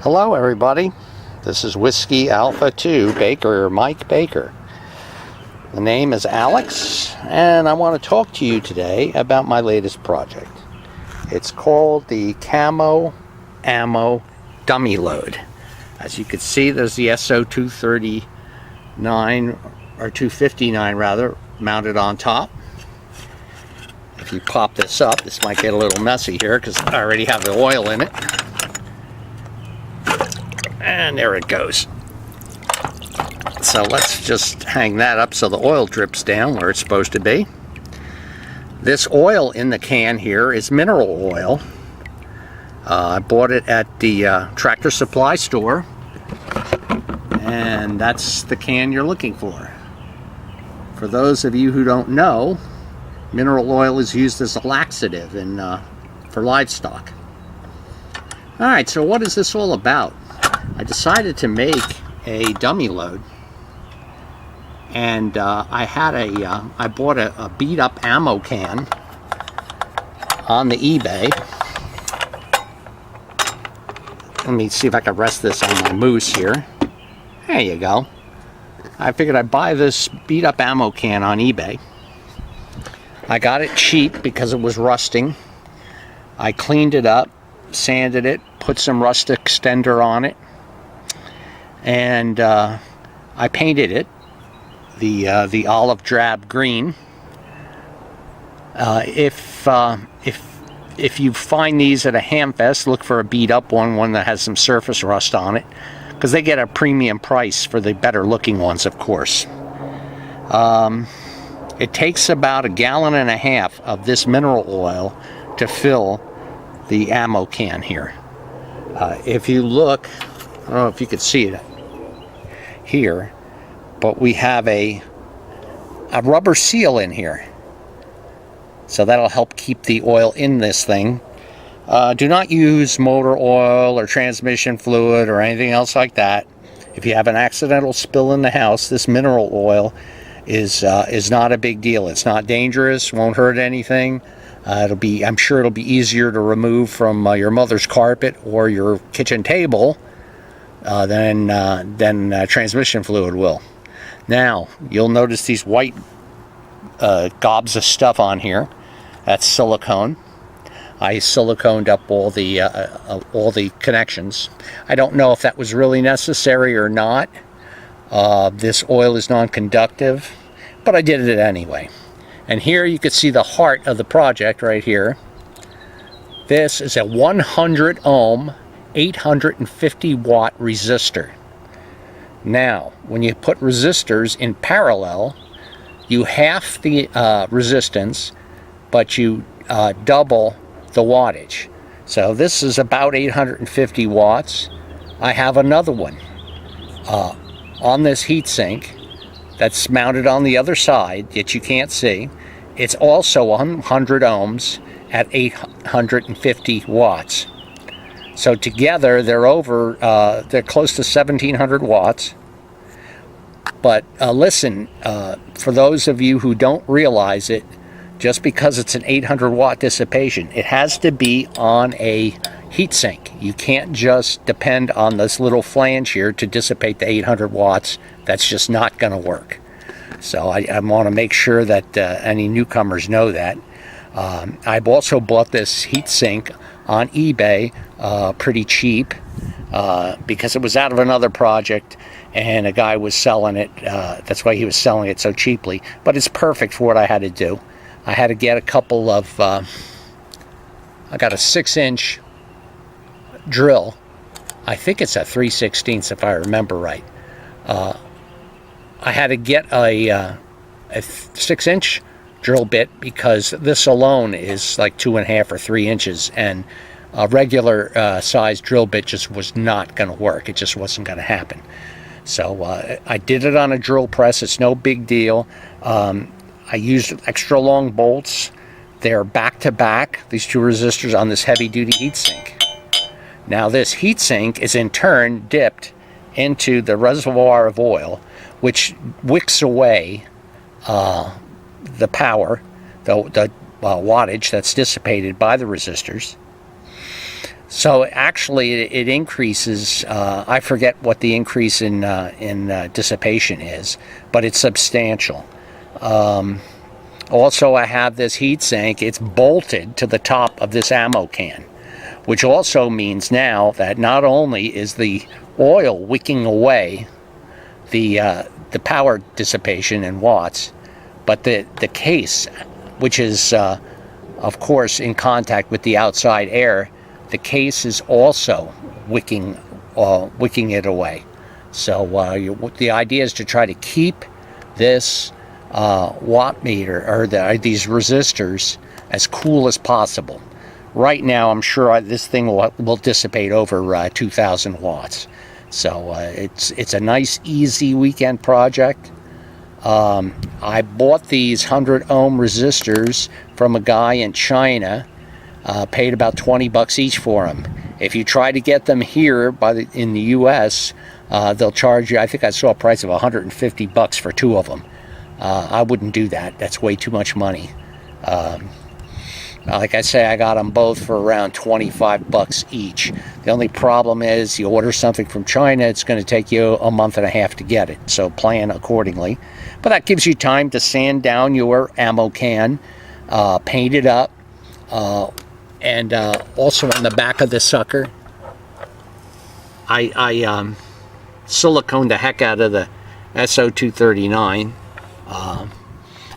Hello everybody, this is Whiskey Alpha 2 Baker, Mike Baker. The name is Alex, and I want to talk to you today about my latest project. It's called the Camo Ammo Dummy Load. As you can see, there's the SO239, or 259 rather, mounted on top. If you pop this up, this might get a little messy here because I already have the oil in it. And there it goes. So let's just hang that up so the oil drips down where it's supposed to be. This oil in the can here is mineral oil. I bought it at the Tractor Supply store, and that's the can you're looking for. For those of you who don't know, mineral oil is used as a laxative for livestock. Alright, so what is this all about? I decided to make a dummy load, and I bought a beat up ammo can on the eBay. Let me see if I can rest this on my moose here. There you go. I figured I'd buy this beat up ammo can on eBay. I got it cheap because it was rusting. I cleaned it up, sanded it, put some rust extender on it, and I painted it the olive drab green. If you find these at a ham fest, look for a beat up one that has some surface rust on it, because they get a premium price for the better looking ones, of course. It takes about 1.5 gallons of this mineral oil to fill the ammo can here. If you look, I don't know if you could see it here, but we have a rubber seal in here, so that'll help keep the oil in this thing. Do not use motor oil or transmission fluid or anything else like that. If you have an accidental spill in the house, this mineral oil is not a big deal. It's not dangerous, won't hurt anything. I'm sure it'll be easier to remove from your mother's carpet or your kitchen table than transmission fluid will. Now, you'll notice these white gobs of stuff on here. That's silicone. I siliconed up all the connections. I don't know if that was really necessary or not. This oil is non-conductive, but I did it anyway. And here you can see the heart of the project right here. This is a 100 ohm, 850 watt resistor. Now, when you put resistors in parallel, you half the resistance, but you double the wattage. So this is about 850 watts. I have another one on this heatsink that's mounted on the other side that you can't see. It's also 100 ohms at 850 watts. So together they're close to 1700 watts. But listen, for those of you who don't realize it, just because it's an 800 watt dissipation, it has to be on a heatsink. You can't just depend on this little flange here to dissipate the 800 watts. That's just not going to work. So I want to make sure that any newcomers know that. I've also bought this heatsink on eBay pretty cheap because it was out of another project and a guy was selling it. That's why he was selling it so cheaply. But it's perfect for what I had to do. I had to get a couple of, I got a 6-inch drill. I think it's a 3/16 if I remember right. I had to get a 6-inch drill bit because this alone is like 2.5 or 3 inches, and a regular size drill bit just was not going to work. It just wasn't going to happen. So I did it on a drill press. It's no big deal. I used extra long bolts. They're back to back, these two resistors, on this heavy duty heatsink. Now this heatsink is in turn dipped into the reservoir of oil, which wicks away the power, the wattage that's dissipated by the resistors. So actually, it increases. I forget what the increase in dissipation is, but it's substantial. Also, I have this heat sink. It's bolted to the top of this ammo can, which also means now that not only is the oil wicking away the power dissipation in watts, but the case, which is of course in contact with the outside air, the case is also wicking it away. So the idea is to try to keep this watt meter, or these resistors, as cool as possible. Right now, I'm sure this thing will dissipate over 2,000 watts. So it's a nice, easy weekend project. I bought these 100 ohm resistors from a guy in China. Paid about 20 bucks each for them. If you try to get them here in the U.S., they'll charge you, I think I saw a price of 150 bucks for 2 of them. I wouldn't do that. That's way too much money. Like I say, I got them both for around 25 bucks each. The only problem is you order something from China, it's going to take you a month and a half to get it. So plan accordingly. But that gives you time to sand down your ammo can, paint it up, and also on the back of the sucker, I siliconed the heck out of the SO239.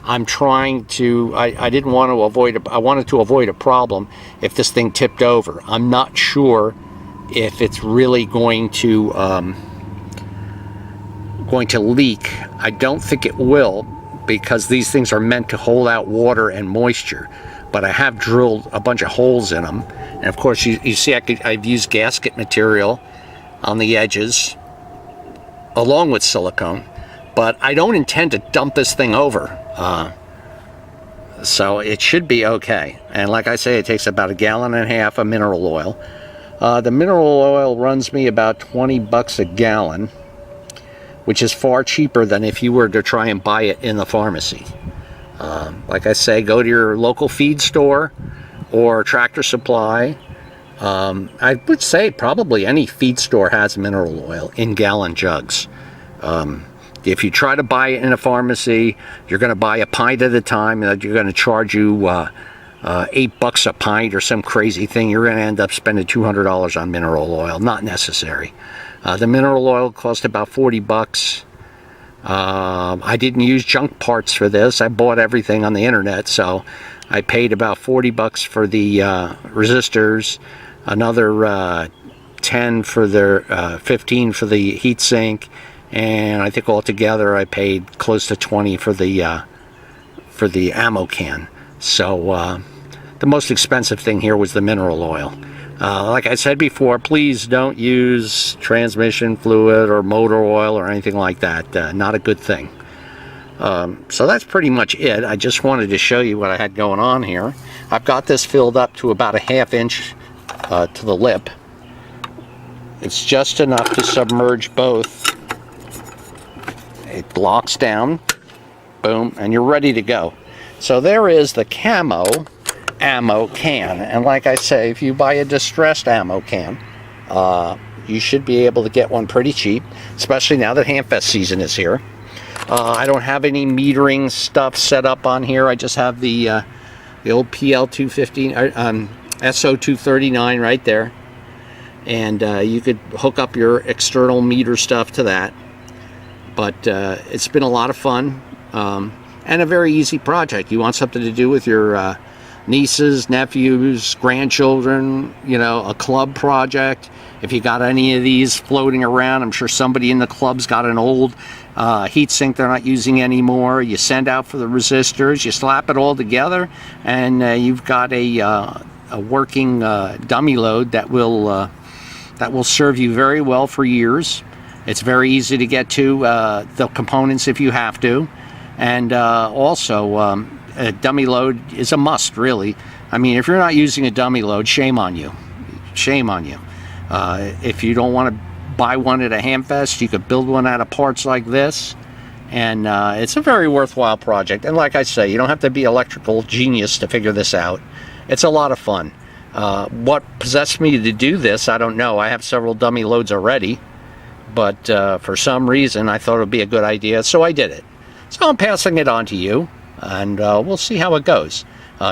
I'm trying to, I didn't want to avoid, I wanted to avoid a problem if this thing tipped over. I'm not sure if it's really going to leak. I don't think it will, because these things are meant to hold out water and moisture. But I have drilled a bunch of holes in them. And of course, you see I've used gasket material on the edges along with silicone. But I don't intend to dump this thing over. So it should be okay. And like I say, it takes about 1.5 gallons of mineral oil. The mineral oil runs me about 20 bucks a gallon, which is far cheaper than if you were to try and buy it in the pharmacy. Like I say, go to your local feed store or Tractor Supply. I would say probably any feed store has mineral oil in gallon jugs. If you try to buy it in a pharmacy, you're going to buy a pint at a time, and you're going to charge you 8 bucks a pint or some crazy thing. You're going to end up spending $200 on mineral oil. Not necessary. The mineral oil cost about 40 bucks. I didn't use junk parts for this. I bought everything on the internet, so I paid about 40 bucks for the resistors, another 10 for the 15 for the heat sink, and I think altogether I paid close to 20 for the ammo can. So the most expensive thing here was the mineral oil. Like I said before, please don't use transmission fluid or motor oil or anything like that. Not a good thing. So that's pretty much it. I just wanted to show you what I had going on here. I've got this filled up to about 1/2 inch to the lip. It's just enough to submerge both. It locks down, boom, and you're ready to go. So there is the Camo ammo can, and like I say, if you buy a distressed ammo can, you should be able to get one pretty cheap, especially now that Hamfest season is here. I don't have any metering stuff set up on here. I just have the old PL215 SO239 right there, and you could hook up your external meter stuff to that. But it's been a lot of fun, and a very easy project. You want something to do with your nieces, nephews, grandchildren, you know, a club project. If you got any of these floating around, I'm sure somebody in the club's got an old heat sink they're not using anymore. You send out for the resistors, you slap it all together, and you've got a working dummy load that will serve you very well for years. It's very easy to get to the components if you have to, and also a dummy load is a must, really. I mean, if you're not using a dummy load, shame on you. Shame on you. If you don't want to buy one at a Hamfest, you could build one out of parts like this, and it's a very worthwhile project. And like I say, you don't have to be electrical genius to figure this out. It's a lot of fun. What possessed me to do this, I don't know. I have several dummy loads already, but for some reason I thought it would be a good idea, so I did it. So I'm passing it on to you, and we'll see how it goes.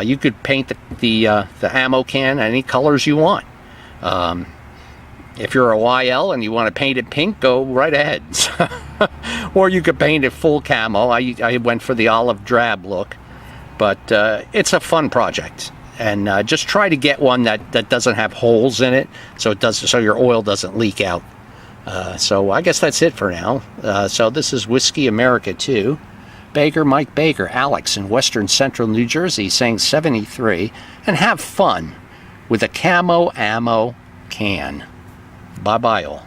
You could paint the ammo can any colors you want. If you're a YL and you want to paint it pink, go right ahead. Or you could paint it full camo. I went for the olive drab look, but it's a fun project. And just try to get one that doesn't have holes in it, so your oil doesn't leak out. So I guess that's it for now. So this is Whiskey America 2. Baker, Mike Baker, Alex in Western Central New Jersey saying 73, and have fun with a camo ammo can. Bye-bye all.